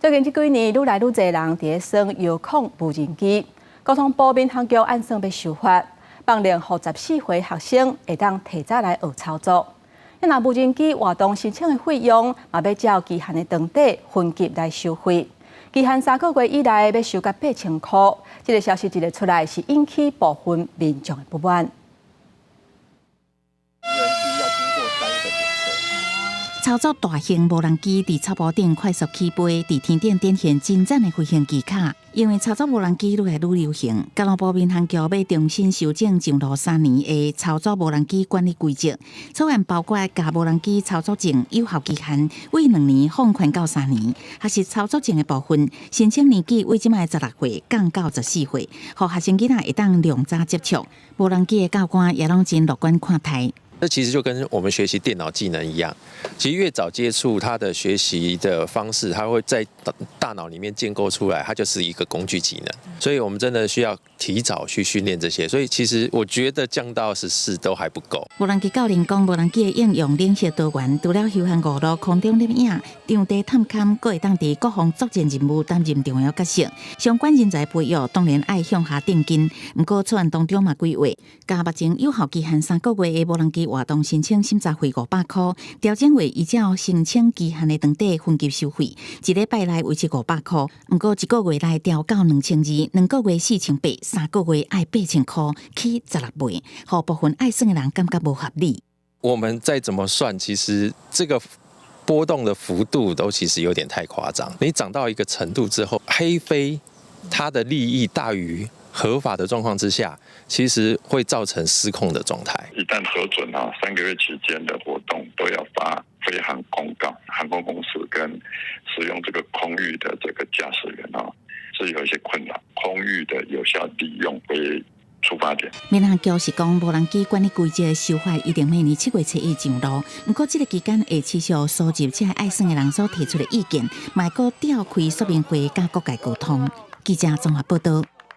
最近这几年，愈来愈多人伫咧耍遥控无人机。交通部民航局按算要修法，放令14岁学生会当提早来学操作。若无人机活动申请的费用，嘛要照期限的长短分级来收费。期限3个月以内要收到8000块。这个消息一日出来，是引起部分民众的不满。 操作大型无人机伫草埔顶快速起飞，伫天顶展现精湛的飞行技巧。因为操作无人机愈来愈流行，交通部民航局要重新修正上路3年的操作无人机管理规则。草案包括甲无人机操作证有效期限为2年放宽到3年，学习操作证的部分申请年纪为即卖16岁降到14岁，互学生囡仔会当量早接触。无人机的教官也拢真乐观看待。 这其实就跟我们学习电脑技能一样，其实越早接触它的学习的方式，它会在大脑里面建构出来，它就是一个工具技能。所以我们真的需要提早去训练这些。所以其实我觉得降到14都还不够。无人机教练讲，无人机的应用领域多元，除了休闲娱乐、空中摄影、场地探勘，佫会当伫各方作战任务担任重要角色。相关人才培育当然爱向下定金。不过草案当中嘛规划，加目前有效期限3个月的无人机 活动申请审查费500块，调整为依照申请期限的长短分级收费，一礼拜内维持500块。不过1个月内调到2200，2个月4800，3个月爱8000块起16倍，互部分爱算的人感觉无合理。我们再怎么算，其实这个波动的幅度都其实有点太夸张。你涨到一个程度之后，黑飞它的利益大于 合法的状况之下，其实会造成失控的状态。一旦核准3个月期间的活动都要发飞航公告，航空公司跟使用这个空域的这个驾驶员是有一些困难。空域的有效利用为出发点。民航局是讲，无人机管理规则的修法一定明年7月7日上路。不过，这个期间会持续收集这爱算的人所提出的意见，嘛会调开说明会，甲各界沟通。记者综合报道。